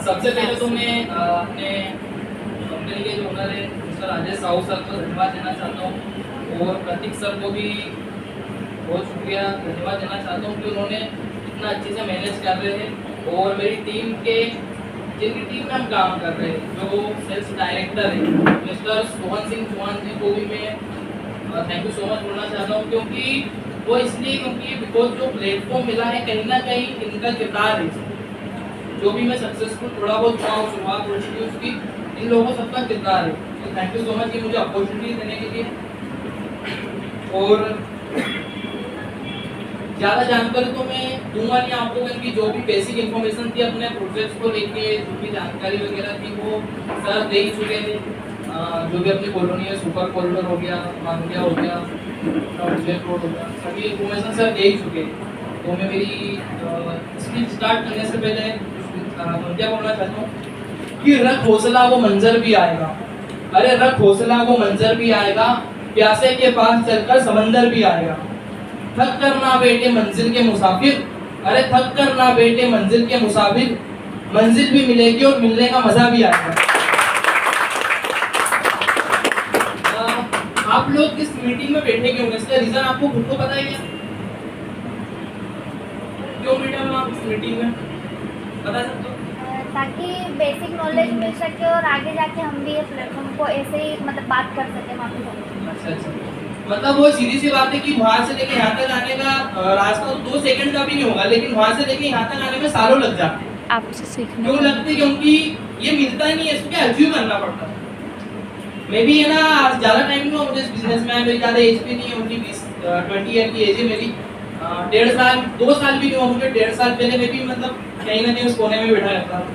सबसे पहले तो मैं अपने कंपनी के जो ओनर है मिस्टर राजेश साहू सर को धन्यवाद देना चाहता हूँ और प्रतीक सर को भी बहुत शुक्रिया धन्यवाद देना चाहता हूँ कि उन्होंने इतना अच्छे से मैनेज कर रहे हैं। और मेरी टीम के जिनकी टीम में हम काम कर रहे हैं जो सेल्स डायरेक्टर है मिस्टर सोहन सिंह चौहान जी को भी मैं थैंक यू सो मच बोलना चाहता हूँ, क्योंकि वो इसलिए क्योंकि बिकॉज जो प्लेटफॉर्म मिला है कहीं ना कहीं इनका किरदार है। जो भी मैं सक्सेसफुल थोड़ा बहुत हुआ हूँ शुरुआत हो चुकी है उसकी इन लोगों सबका किरदार है। तो थैंक यू सो मच कि मुझे अपॉर्चुनिटी देने के लिए। और ज़्यादा जानकारी तो मैं दूंगा नहीं आपको, क्योंकि जो भी बेसिक इन्फॉर्मेशन थी अपने प्रोजेक्ट्स को लेके जो भी जानकारी वगैरह थी वो सर दे ही चुके थे। जो भी अपनी कॉलोनी है सुपर कॉरिडोर हो गया, मानगिया हो गया, रोड हो गया, सभी इन्फॉर्मेशन सर दे ही चुके। तो मैं मेरी स्पीच स्टार्ट करने से पहले क्या बोलना चाहता हूँ कि रख हौसला वो मंजर भी आएगा। अरे रख हौसला वो मंजर भी आएगा, प्यासे के पास चलकर समंदर भी आएगा। थक कर ना बेटे मंजिल के मुसाफिर, अरे थक कर ना बेटे मंजिल के मुसाफिर, मंजिल भी मिलेगी और मिलने का मजा भी आएगा। आप लोग किस मीटिंग में बैठे क्यों? इसका रीजन आपको खुद को पता है क्या? क्यों बैठे हो आप इस मीटिंग में, बता सकते हो? ताकि बेसिक नॉलेज मिल सके और आगे जाके हम भी ये प्लेटफॉर्म को ऐसे ही मतलब बात कर सके वहाँ पे। अच्छा, मतलब वो सीधी सी बात है कि वहाँ से लेके यहाँ तक आने का रास्ता तो 2 सेकंड का भी नहीं होगा, लेकिन वहाँ से लेके यहाँ तक आने में सालों लग जाते हैं। आपसे सीखने क्यों लगते? क्योंकि ये मिलता ही नहीं है, इसको क्या अचीव करना पड़ता है। मैं भी है ना ज़्यादा टाइम नहीं हुआ मुझे इस बिजनेस में, मेरी ज़्यादा एज भी नहीं है, ओनली 20 ईयर की एज है मेरी। 1.5 साल 2 साल भी नहीं हुआ मुझे, 1.5 साल पहले मैं भी मतलब कहीं ना कहीं उस कोने में बैठा रहता था।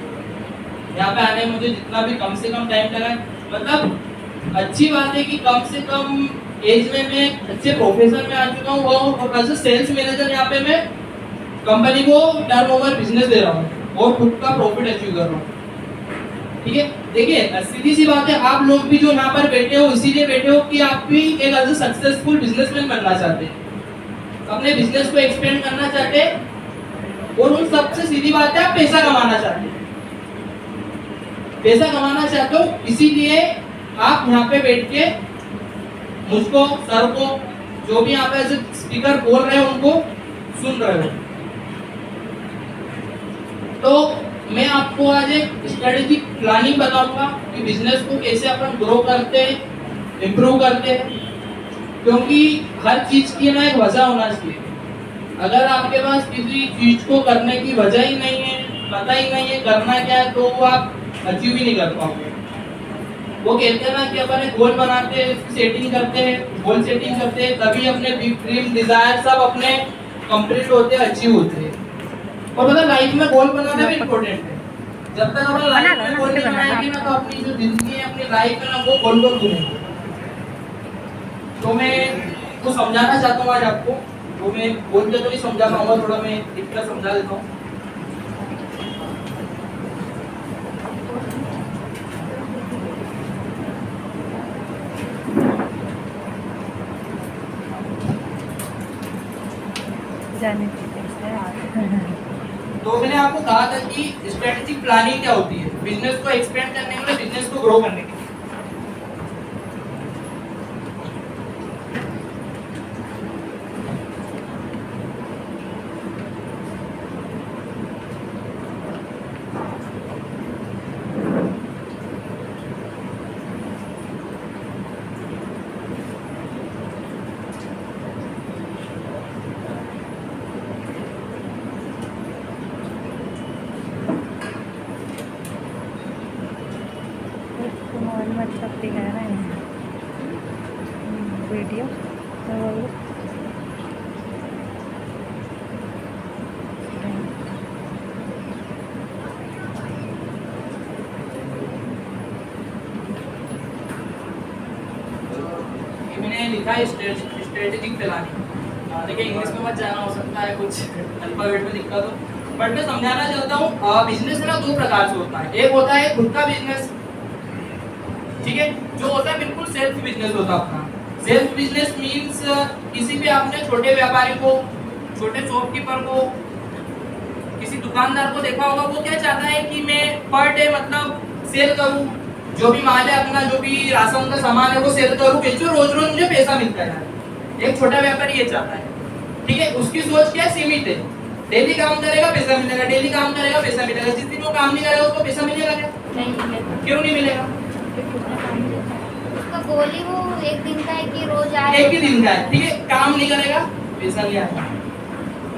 यहाँ पे आने में मुझे जितना भी कम से कम टाइम लगा, मतलब अच्छी बात है कि कम से कम एज में मैं अच्छे प्रोफेशन में आ चुका हूँ और एज सेल्स मैनेजर यहाँ पे मैं कंपनी को टर्नओवर बिजनेस दे रहा हूँ और खुद का प्रॉफिट अचीव कर रहा हूँ। ठीक है, देखिए सीधी सी बात है, आप लोग भी जो यहाँ पर बैठे हो इसीलिए बैठे हो कि आप भी एक एज सक्सेसफुल बिजनेसमैन बनना चाहते हैं, अपने बिजनेस को एक्सपेंड करना चाहते हैं और उन सबसे सीधी बात है आप पैसा कमाना चाहते हैं। पैसा कमाना चाहते हो इसीलिए आप यहाँ पे बैठ के मुझको सर को जो भी यहाँ पे स्पीकर बोल रहे हैं उनको सुन रहे हो। तो मैं आपको आज एक स्ट्रेटेजिक प्लानिंग बताऊंगा कि बिजनेस को कैसे अपन ग्रो करते हैं, इम्प्रूव करते हैं, क्योंकि हर चीज की ना एक वजह होना चाहिए। अगर आपके पास किसी चीज को करने की वजह ही नहीं है, पता ही नहीं है करना क्या है, तो वो आप अचीव ही नहीं कर पाओगे। वो कहते हैं ना कि अपन एक गोल बनाते हैं, सेटिंग करते हैं, गोल सेटिंग करते हैं, तभी अपने ड्रीम डिजायर सब अपने कंप्लीट होते हैं, अचीव होते हैं। और मतलब लाइफ में गोल बनाना भी इम्पोर्टेंट है। जब तक अपन लाइफ में गोल नहीं बनाएंगे ना, तो अपनी जो जिंदगी है, अपनी लाइफ है ना, वो गोल गोल घूमेंगे। तो मैं कुछ समझाना चाहता हूँ आज आपको, तो मैं बोल के तो नहीं समझा पाऊंगा, थोड़ा मैं लिखकर समझा देता हूँ। तो मैंने आपको कहा था कि स्ट्रेटेजिक प्लानिंग क्या होती है बिजनेस को एक्सपेंड करने के लिए, बिजनेस को ग्रो करने के लिए। वीडियो मैंने लिखा है स्ट्रेटेजिक प्लानिंग। देखिए इंग्लिश में मत जाना, हो सकता है कुछ अल्फाबेट में दिक्कत हो, बट मैं समझाना चाहता हूँ। बिजनेस ना 2 प्रकार से होता है। एक होता है खुद का बिजनेस, ठीक है, जो होता है बिल्कुल सेल्फ बिजनेस होता है अपना। सेल्फ बिजनेस मींस किसी भी आपने छोटे व्यापारी को, छोटे शॉपकीपर को किसी दुकानदार को देखा होगा, वो क्या चाहता है कि मैं पर डे मतलब सेल करूं, जो भी माल है अपना, जो भी राशन का सामान है वो सेल करूं, बेचूं, रोज रोज मुझे पैसा मिलता है। एक छोटा व्यापारी ये चाहता है, ठीक है। उसकी सोच क्या है, सीमित है। डेली काम करेगा पैसा मिलेगा, डेली काम करेगा पैसा मिलेगा। जिस दिन वो काम नहीं करेगा उसको पैसा मिलेगा क्या? नहीं मिलेगा। क्यों नहीं मिलेगा? उसका गोल ही वो एक दिन का है कि रोज आए। एक ही दिन का है, ठीक है। काम नहीं करेगा पैसा नहीं आएगा।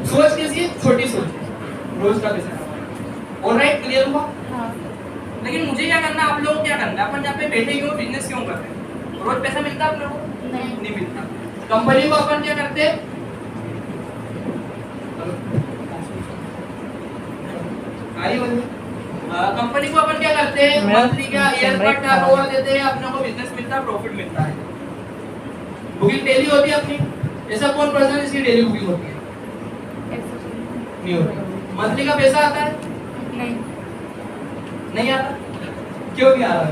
सोच कैसी है? छोटी सोच है, रोज का पैसा। ऑलराइट, क्लियर हुआ? हाँ। लेकिन मुझे क्या करना है, आप लोगों को क्या करना है? अपन यहाँ पे बैठे क्यों, बिजनेस क्यों कर रहे हैं? रोज पैसा मिलता है आप लोगों को? नहीं मिलता। कंपनी को अपन क्या करते हैं, कंपनी को अपन क्या करते हैं, मंथली का ईयर का टर्नओवर देते हैं, अपने को बिजनेस मिलता है, प्रॉफिट मिलता है। बुकिंग डेली होती है अपनी। ऐसा कौन पर्सन इसकी डेली बुकिंग होती है? नहीं होती। मंथली का पैसा आता है? नहीं आता। क्यों नहीं आ रहा?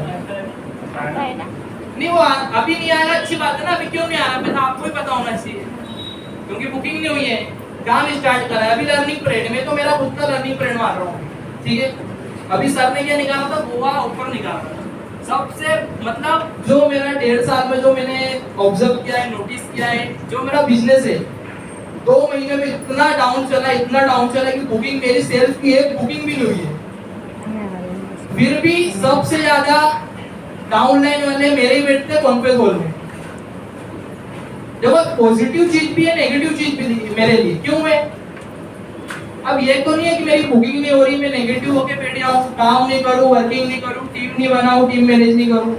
नहीं, वो अभी नहीं आया, अच्छी बात है ना। अभी क्यों नहीं आ रहा पैसा, आपको ही पता होना चाहिए, क्योंकि बुकिंग नहीं हुई है, काम स्टार्ट करा है, अभी लर्निंग पीरियड में। तो मेरा खुद का लर्निंग पीरियड मार रहा हूँ, ठीक है। अभी सर ने क्या निकाला था, गोवा ऑफर निकाला था। सबसे मतलब जो मेरा 1.5 साल में जो मैंने ऑब्जर्व किया है, नोटिस किया है, जो मेरा बिजनेस है, 2 महीने में इतना डाउन चला कि बुकिंग, मेरी सेल्स की एक बुकिंग भी नहीं हुई है। फिर भी सबसे ज्यादा डाउनलाइन वाले मेरे ही बैठते कॉन्फ्रेंस हॉल में। देखो, पॉजिटिव चीज भी है, नेगेटिव चीज भी है मेरे लिए। क्यों है? अब ये तो नहीं है कि मेरी बुकिंग नहीं हो रही, मैं नेगेटिव होके बैठ जाऊं, काम नहीं करूं, वर्किंग नहीं करूं, टीम नहीं बनाऊं, टीम मैनेज नहीं करूं।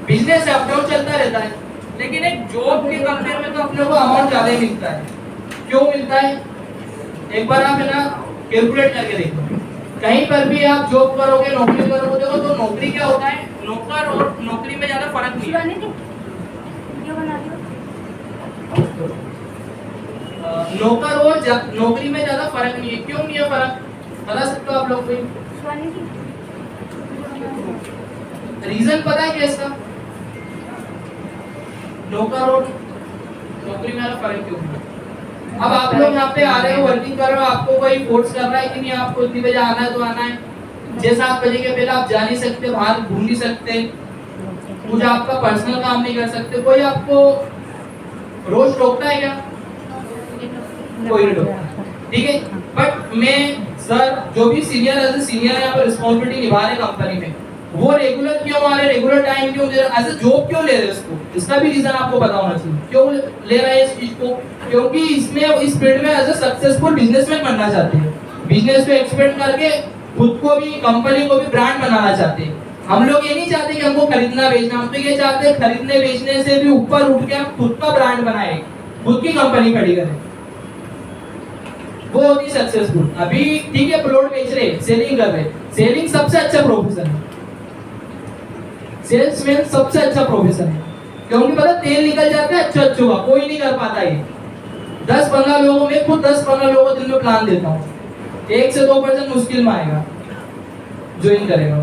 बिजनेस अप डाउन चलता रहता है। लेकिन एक जॉब के कंपेयर में तो अपने को अमाउंट ज्यादा ही मिलता है। क्यों मिलता है? एक बार आप है ना कैलकुलेट करके देखो। कहीं पर भी आप जॉब करोगे, नौकरी करोगे, देखो तो नौकरी क्या होता है, नौकर और नौकरी में ज्यादा फर्क नहीं है। नौकर और नौकरी में ज्यादा फर्क नहीं है। क्यों नहीं है फर्क, बता सकते हो आप लोग? कोई रीजन पता है क्या इसका? नौकर और नौकरी में ज्यादा फर्क क्यों है? अब आप लोग यहाँ पे आ रहे हो, वर्किंग कर रहे हो, आपको कोई फोर्स कर रहा है कि नहीं आपको इतनी बजे आना है तो आना है। 6-7 बजे के पहले आप जा नहीं सकते, बाहर घूम नहीं सकते, कुछ आपका पर्सनल काम नहीं कर सकते। कोई आपको रोज रोकता है क्या? कोई नहीं रोकता, ठीक है। बट मैं सर जो भी सीनियर यहाँ पर रिस्पॉन्सिबिलिटी निभा रहे कंपनी में, वो रेगुलर क्यों आ रहे, रेगुलर टाइम क्यों दे रहे, एज अ जॉब क्यों ले रहे इसको, इसका भी रीजन आपको पता होना चाहिए। क्यों ले रहे हैं इस चीज को? क्योंकि इसमें इस फील्ड में एज अ सक्सेसफुल बिजनेसमैन बनना चाहते हैं, बिजनेस को एक्सपेंड करके खुद को भी, कंपनी को भी ब्रांड बनाना चाहते हैं। हम लोग ये नहीं चाहते कि हमको खरीदना बेचना, हम तो ये चाहते हैं खरीदने बेचने से भी ऊपर उठ के हम खुद का ब्रांड बनाए, खुद की कंपनी खड़ी करें, वो होती सक्सेसफुल। अभी ठीक है, प्लॉट बेच रहे, सेलिंग कर रहे, सेलिंग सबसे अच्छा प्रोफेशन है, सेल्समैन सबसे अच्छा प्रोफेशन है। क्योंकि पता तेल निकल जाता है अच्छा का, कोई नहीं कर पाता ये। 10-15 लोगों में, खुद 10-15 लोगों को दिन में प्लान देता हूँ, 1 से 2% मुश्किल में आएगा ज्वाइन करेगा।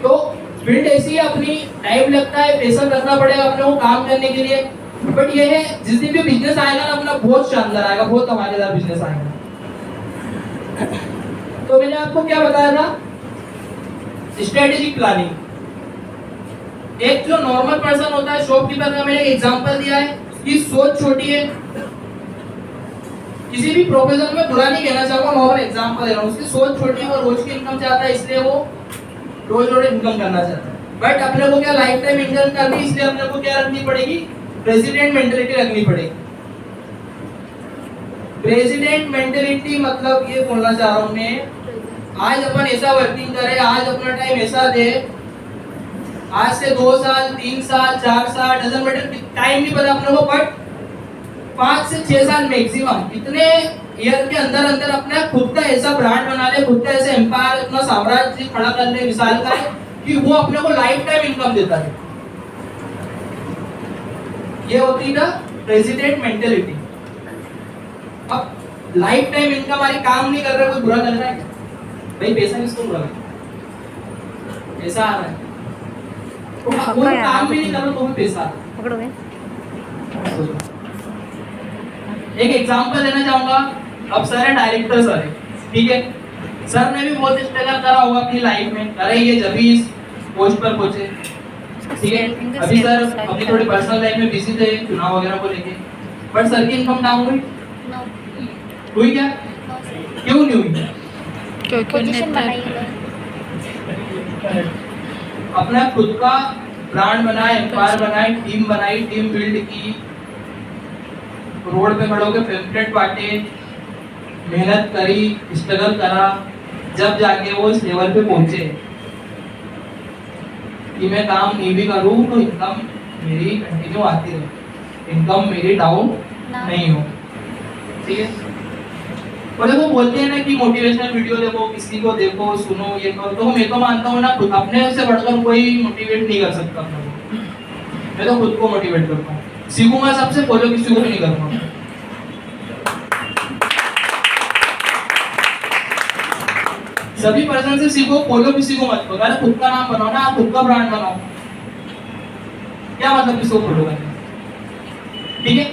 तो फील्ड ऐसी है, अपनी टाइम लगता है, पेशेंस रखना पड़ेगा अपने को काम करने के लिए। बट ये है, जिस दिन भी बिजनेस आएगा ना अपना, बहुत शानदार आएगा, बहुत धमाकेदार बिजनेस आएगा। तो मैंने आपको क्या बताया था, स्ट्रेटेजिक प्लानिंग। एक जो नॉर्मल पर्सन होता है, शॉपकीपर का मैंने एग्जांपल दिया है, उसकी सोच छोटी है। किसी भी प्रोफेशन में बुरा नहीं कहना चाहूंगा, नॉर्मल एग्जांपल दे रहा हूं। उसकी सोच छोटी है, वो रोज की इनकम चाहता है, इसलिए वो रोज इनकम करना चाहता है। बट अपने को क्या लाइफ टाइम इनकम करनी, इसलिए अपने को क्या रखनी पड़ेगी, प्रेसिडेंट मेंटालिटी रखनी पड़ेगी। प्रेसिडेंट मेंटालिटी मतलब ये बोलना चाह रहा हूं मैं, आज अपन ऐसा वर्किंग करें, आज अपना टाइम ऐसा दे, आज से 2 साल 3 साल 4 साल, डजंट मैटर, टाइम नहीं पता अपने को, बट 5 से 6 साल मैक्सिमम, इतने ईयर के अंदर अंदर अपना खुद का ऐसा ब्रांड बना ले, खुद का ऐसा एम्पायर, अपना साम्राज्य खड़ा कर ले, मिसाल का है कि वो अपने को लाइफ टाइम इनकम देता है। ये होती है प्रेसिडेंट मेंटालिटी। अब लाइफ टाइम इनकम हमारी, काम नहीं कर रहे, कोई बुरा लग रहा है भाई, पैसा किसको बुरा लगे, पैसा आ रहा है, कोई काम भी नहीं कर रहा तो भी पैसा। एक एग्जांपल देना चाहूंगा। अब सर है डायरेक्टर सर है, ठीक है, सर ने भी बहुत स्ट्रगल करा होगा अपनी लाइफ में, करे ये जब भी इस पोस्ट पर पहुंचे, ठीक है। अभी सर अपनी थोड़ी पर्सनल लाइफ में बिजी थे चुनाव वगैरह को लेके, बट सर की इनकम डाउन हुई, नो हुई क्या, नो सर, क्यों नहीं हुई? क्योंकि पोजीशन उन्हें बनाई है। अपना खुद का ब्रांड बनाया, एम्पायर बनाई, टीम बनाई, टीम बिल्ड की, रोड पे खड़े होकर पेम्पलेट बांटे, मेहनत करी, स्ट्रगल करा, जब जाके वो इस लेवल पे पहुंचे कि मैं काम नहीं भी करूं तो इनकम मेरी कंटिन्यू आती रहे, इनकम मेरी डाउन नहीं हो, ठीक है। और देखो बोलते हैं ना कि मोटिवेशनल वीडियो देखो, किसी को देखो, सुनो, ये करो, तो मैं तो मानता हूँ ना, खुद अपने से बढ़कर कोई मोटिवेट नहीं कर सकता अपने को, मैं तो खुद को मोटिवेट करता हूँ, सीखूंगा सबसे, फॉलो किसी को भी नहीं करूंगा। सभी पर्सन से सीखो, फॉलो किसी को मत करो, खुद का नाम बनाओ ना, आप खुद का ब्रांड बनाओ, क्या मतलब किसी को फॉलो करना, ठीक है।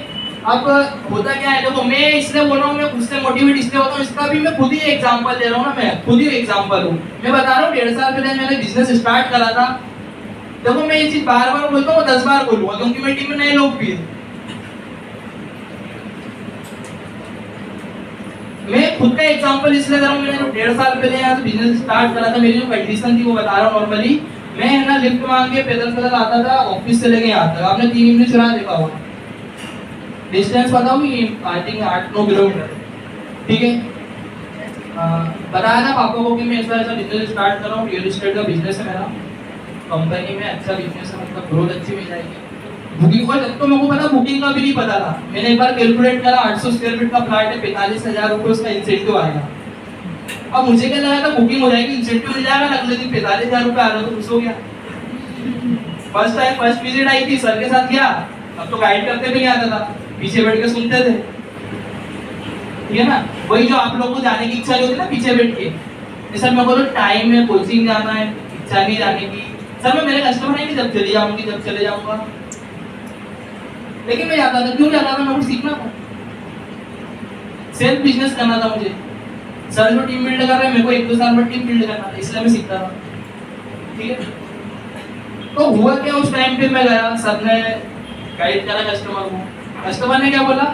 अब होता क्या है, देखो मैं इसलिए बोल रहा हूँ, मैं खुद से मोटिवेट इसलिए होता हूँ, इसका भी मैं खुद ही एग्जांपल दे रहा हूँ ना, मैं खुद ही एग्जांपल हूँ। मैं बता रहा हूँ 1.5 साल पहले मैंने बिजनेस स्टार्ट करा था, देखो मैं ये चीज बार बार बोलता हूँ, 10 बार बोलूंगा, क्योंकि मेरी टीम में नए लोग भी हैं। मैं खुद का एग्जांपल इसलिए दे रहा हूँ, मैंने जो 1.5 साल पहले यहाँ से बिजनेस स्टार्ट करा था, मेरी जो कंडीशन थी वो बता रहा हूँ। नॉर्मली मैं है ना लिफ्ट मांग के पैदल पैदल आता था ऑफिस से लेके यहाँ तक, आपने 3 मिनट चुरा देखा होगा, डिस्टेंस बताओ कि आई थिंक 8-9 किलोमीटर, ठीक है। बताया था पापा को कि मैं ऐसा ऐसा बिजनेस स्टार्ट कर रहा हूँ, रियल एस्टेट का बिजनेस है मेरा, कंपनी में अच्छा बिजनेस है, मतलब ग्रोथ अच्छी मिल जाएगी। बुकिंग का जब तो मेरे को पता, बुकिंग का भी नहीं पता था, मैंने एक बार कैलकुलेट करा, 800 स्क्वायर फीट का प्लॉट है, 45,000 रुपये उसका इंसेंटिव आएगा। अब मुझे क्या लगा था बुकिंग हो जाएगी, इंसेंटिव मिल जाएगा, अगले दिन 45,000 रुपये आ रहा, तो खुश हो गया। फर्स्ट टाइम फर्स्ट विजिट आई थी, सर के साथ गया, अब तो गाइड करते भी नहीं आता था, पीछे बैठ के सुनते थे, ठीक है ना। वही जो आप लोगों को जाने की इच्छा नहीं होती ना पीछे बैठ के, सर मेरे को तो टाइम है, कोचिंग जाना है, इच्छा नहीं जाने की, सर मैं मेरे कस्टमर आएंगे जब चली जाऊंगी, जब चले जाऊंगा, लेकिन मैं जाता था, क्यों जाता था, मेरे को सीखना था, सेल्फ बिजनेस करना था मुझे। सर जो टीम बिल्ड कर रहे हैं, मेरे को 1-2 साल में टीम बिल्ड करना था, इसलिए मैं सीखता था, ठीक है। तो हुआ क्या, उस टाइम पे मैं गया, सर ने गाइड करा कस्टमर को, कस्टमर ने क्या बोला,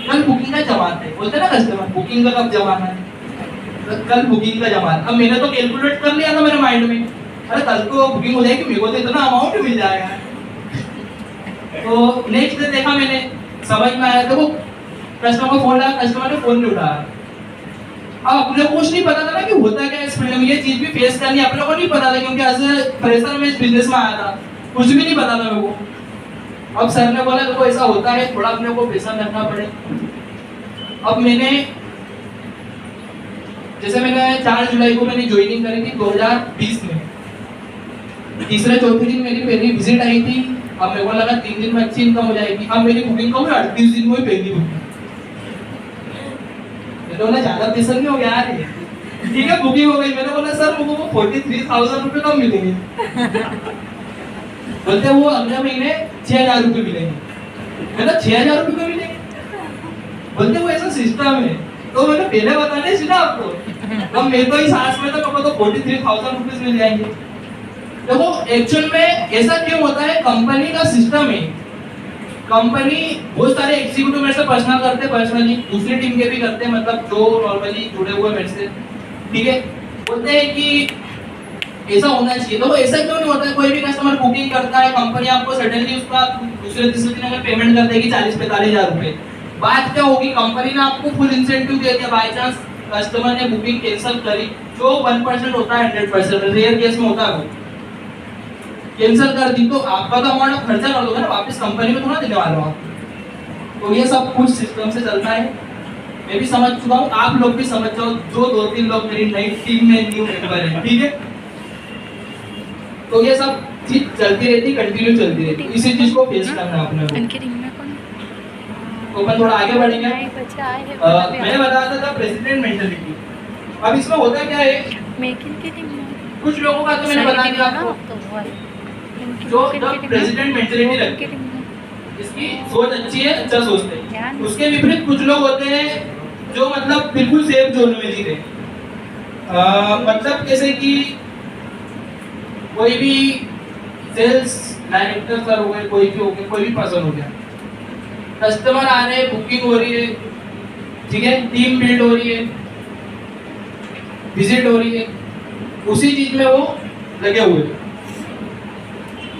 कल बुकिंग का जमात है, बोलते ना कस्टमर बुकिंग का कब जमाना है, तो कल बुकिंग का जमात। अब मैंने तो कैलकुलेट कर लिया था मेरे माइंड में, अरे कल को बुकिंग हो जाएगी, मेरे को तो इतना अमाउंट मिल जाएगा। तो नेक्स्ट डे देखा मैंने, समझ में आया, देखो कस्टमर को फोन लगा, कस्टमर ने फोन नहीं उठाया। अब अपने को कुछ नहीं पता था ना कि होता क्या इस फील्ड में, ये चीज भी फेस करनी अपने को नहीं पता था, क्योंकि एज ए फ्रेशर में इस बिजनेस में आया था, कुछ भी नहीं पता था मेरे को। अब सर ने बोला देखो ऐसा होता है, थोड़ा अपने को पेशेंस रखना पड़े। अब मैंने जैसे मैंने 4 जुलाई को मैंने ज्वाइनिंग करी थी 2020 में, तीसरे चौथे दिन मेरी पहली विजिट आई थी। अब मेरे को लगा 3 दिन में अच्छी इनकम हो जाएगी, अब मेरी बुकिंग कम हुई 38 दिन में पहली बुकिंग, तो ना ज्यादा पैसा नहीं हो गया यार ये, ठीक है बुकिंग हो गई। मैंने बोला सर मुझे वो 43,000 रुपए कम मिलेंगे, बोलते वो अगले महीने 6,000 रुपए मिलेंगे, मैंने 6,000 रुपए मिलेंगे, बोलते वो ऐसा सिस्टम है। तो मैंने पहले बताने सीधा आपको, तो मैं तो इस आस में तो 43,000 रुपए मिल जाएंगे। देखो एक्चुअल में ऐसा क्यों होता है, कंपनी का सिस्टम है, कंपनी बहुत सारे एग्जीक्यूटिव मेरे से पर्सनल करते हैं, पर्सनली दूसरी टीम के भी करते हैं, मतलब जो नॉर्मली जुड़े हुए मेरे से, ठीक है, बोलते हैं कि ऐसा होना चाहिए। तो ऐसा क्यों नहीं होता है, कोई भी कस्टमर बुकिंग करता है, कंपनी आपको सडनली उसका दूसरे तीसरे दिन अगर पेमेंट कर देगी 40-45,000 रुपए, बात क्या होगी, कंपनी ने आपको फुल इंसेंटिव दे दिया, बाय चांस कस्टमर ने बुकिंग कैंसिल करी, जो 1% होता है 100%, रेयर केस में होता है वो कैंसिल कर दी, तो आपका तो अमाउंट खर्चा कर दोगे ना, वापस कंपनी में थोड़ा देने वाले हो आप। तो ये सब कुछ सिस्टम से चलता है, मैं भी समझ चुका हूँ, आप लोग भी समझ जाओ, जो 2-3 लोग मेरी नई टीम में न्यू मेंबर हैं, ठीक है। तो ये सब चीज चलती रहती, कंटिन्यू चलती रहती, इसी चीज को फेस करना अपने को। उनकी टीम में कौन तो अपन थोड़ा आगे बढ़ेंगे। मैंने बताया था प्रेसिडेंट मेंटालिटी। अब इसमें होता क्या है, मेकिंग की टीम में कुछ लोगों का तो मैंने बता दिया आपको, जो प्रेसिडेंट मेंटालिटी रखते हैं, इसकी सोच अच्छी है, अच्छा सोचते हैं। उसके विपरीत कुछ लोग होते हैं जो मतलब बिल्कुल सेफ जोन में जी रहे। मतलब जैसे कि कोई भी सेल्स डायरेक्टर सर हो गए, कोई भी हो गया, कोई भी पर्सन हो गया, कस्टमर आ रहे हैं, बुकिंग हो रही है, ठीक है, टीम बिल्ड हो रही है, विजिट हो रही है, उसी चीज में वो लगे हुए हैं।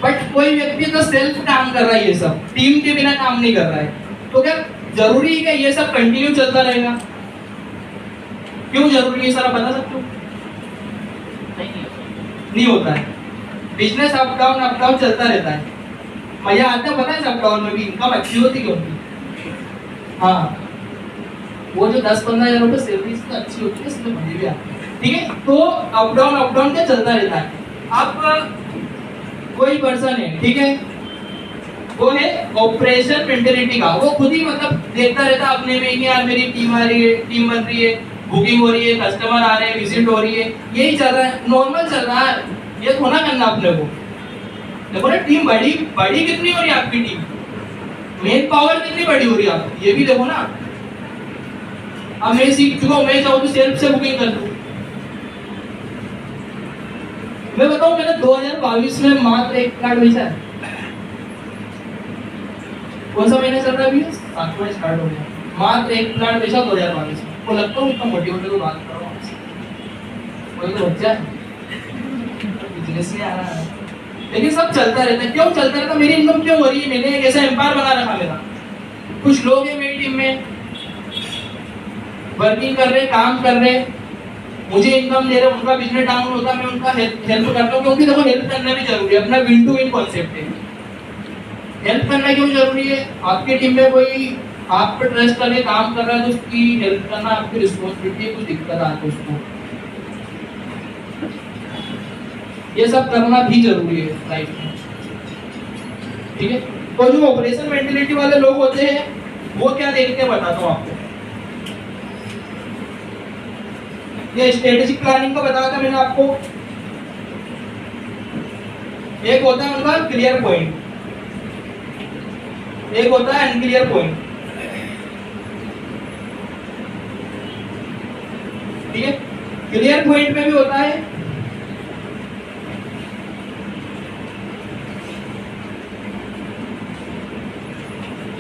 बट कोई व्यक्ति तो सेल्फ काम कर रहा है, ये सब टीम के बिना काम नहीं कर रहा है, तो क्या जरूरी है कि ये सब कंटिन्यू चलता रहेगा? क्यों जरूरी है सर, आप बता सकते हो? नहीं होता है। बिजनेस अप डाउन चलता रहता है। मजा आता है, पता है अप डाउन में भी इनकम अच्छी होती है उनकी। हाँ, वो जो 10-15 हज़ार रुपए सैलरी से अच्छी होती है, इसमें मजे भी आते हैं, ठीक है। तो अप डाउन क्या चलता रहता है। अब कोई पर्सन है, ठीक है, वो है ऑपरेशन मेंटेलिटी का, वो खुद ही मतलब देखता रहता अपने में कि यार मेरी टीम आ रही है, टीम बन रही है, बुकिंग हो रही है, कस्टमर आ रहे हैं, विजिट हो रही है, यही चल रहा है, नॉर्मल चल रहा है, ये थोड़ा करना अपने को। देखो ना टीम बड़ी कितनी हो रही है आपकी टीम, मेन पावर कितनी बड़ी हो रही है आपकी, ये भी देखो ना। अब मैं सीख चुका हूँ, मैं चाहूँ तो सेल्फ से बुकिंग कर दूँ। मैं बताऊँ, मैंने 2022 में मात्र 1 प्लाट बेचा है। कौन सा महीना चल रहा है अभी? 7वां स्टार्ट हो गया, मात्र 1 प्लाट बेचा 2022 में। वो लगता हूँ इतना मोटिवेटेड को बात कर रहा हूँ, कोई तो बच्चा है, बिजनेस में आ रहा है, लेकिन सब चलता रहता है। क्यों चलता रहता? मेरी इनकम क्यों हो रही है? मैंने एक ऐसा एम्पायर बना रखा मेरा। कुछ लोग हैं मेरी टीम में, वर्किंग कर रहे, काम कर रहे, मुझे इनकम दे रहे, उनका बिजनेस डाउन होता, मैं उनका हेल्प करता हूँ, क्योंकि देखो हेल्प करना भी जरूरी है, अपना विन टू विन कॉन्सेप्ट है। हेल्प करना क्यों जरूरी है? आपकी टीम में कोई आप पर ट्रस्ट करके काम कर रहा है, तो उसकी हेल्प करना आपकी रिस्पॉन्सिबिलिटी है। कुछ दिक्कत आती है उसको, ये सब करना भी जरूरी है लाइफ में, ठीक है। तो जो ऑपरेशन मेंटेलिटी वाले लोग होते हैं, वो क्या देखते हैं बताता हूँ आपको। ये स्ट्रेटेजिक प्लानिंग का बताया था मैंने आपको। एक होता है उनका क्लियर पॉइंट, एक होता है अनक्लियर पॉइंट, ठीक है। क्लियर पॉइंट में भी होता है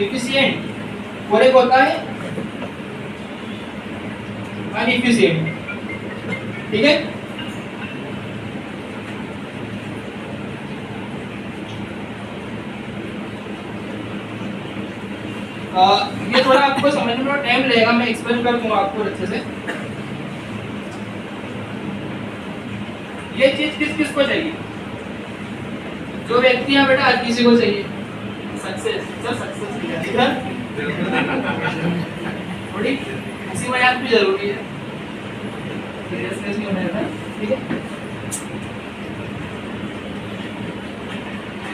एफिशिएंट और एक होता है अनएफिशिएंट, ठीक है। ये थोड़ा आपको समझने में थोड़ा टाइम लगेगा, मैं एक्सप्लेन कर दूंगा आपको अच्छे से। ये चीज किस किस को चाहिए? जो व्यक्ति यहाँ बेटा हर किसी को चाहिए सक्सेस, सर सक्सेस ठीक है, थोड़ी हंसी मजाक भी जरूरी है, सीरियसनेस नहीं होना है, ठीक है।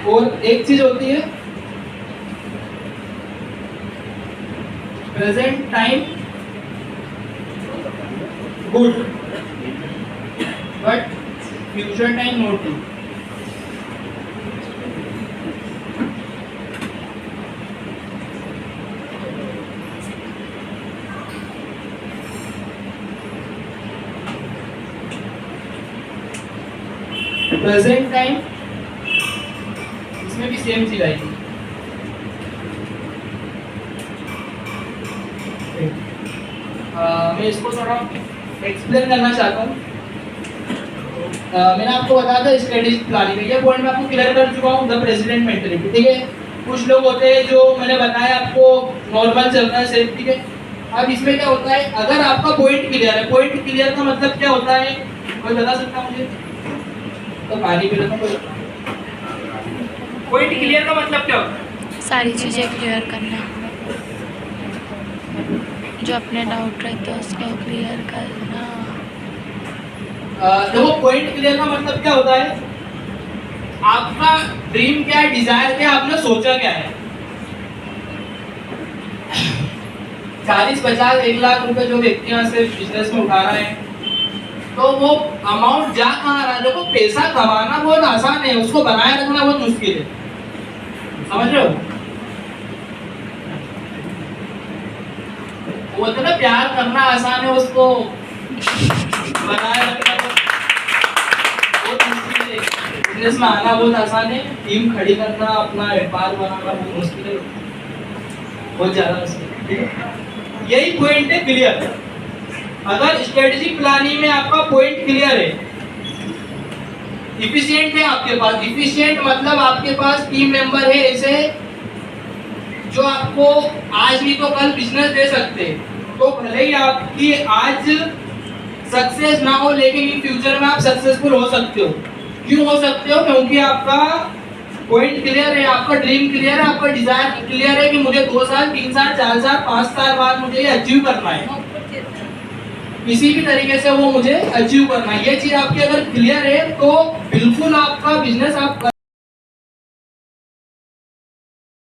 और एक चीज होती है present time good but future time not good. Present time, इसमें भी सेम चीज आएगी। मैं इसको थोड़ा एक्सप्लेन करना चाहता हूँ। मैंने आपको बताया था स्ट्रेटेजिक प्लानिंग, ये पॉइंट मैं आपको क्लियर कर चुका हूँ, द प्रेसिडेंट मेंटालिटी, ठीक है। कुछ लोग होते हैं जो मैंने बताया आपको नॉर्मल चलता है सेल्फ, ठीक है। अब इसमें क्या होता है, अगर आपका पॉइंट क्लियर है, पॉइंट क्लियर का मतलब क्या होता है, कोई बता सकता है मुझे? तो पानी पी लेता हूँ। पॉइंट क्लियर का मतलब क्या होता है? सारी चीज़ें क्लियर करना, जो अपने डाउट रहते हैं उसको क्लियर करना। देखो पॉइंट क्लियर का मतलब क्या होता है, आपका ड्रीम क्या है, डिजायर क्या है, आपने सोचा क्या है। 40-50 1 लाख रुपए जो व्यक्ति यहाँ से बिजनेस में उठा रहे हैं, तो वो अमाउंट जा कहाँ रहा है? देखो पैसा कमाना बहुत आसान है, उसको बनाए रखना बहुत मुश्किल है, समझ रहे हो? वो बोलते हैं ना प्यार करना आसान है, उसको बनाए रखना बहुत मुश्किल है। बिजनेस में आना बहुत आसान है, टीम खड़ी करना, अपना व्यापार बनाना बहुत मुश्किल है, बहुत ज्यादा मुश्किल है। ठीक है, यही पॉइंट है क्लियर। अगर स्ट्रेटेजिक प्लानिंग में आपका पॉइंट क्लियर है, इफिशिएंट है आपके पास, इफिशिएंट मतलब आपके पास टीम मेंबर है ऐसे जो आपको आज नहीं तो कल बिजनेस दे सकते, तो भले ही आपकी आज सक्सेस ना हो लेकिन इन फ्यूचर में आप सक्सेसफुल हो सकते हो। क्यों हो सकते हो? क्योंकि आपका पॉइंट क्लियर है, आपका ड्रीम क्लियर है, आपका डिजायर क्लियर है कि मुझे 2 साल 3 साल 4 साल 5 साल बाद मुझे ये अचीव करना है, किसी भी तरीके से वो मुझे अचीव करना है। ये चीज आपकी अगर क्लियर है तो बिल्कुल आपका बिजनेस आप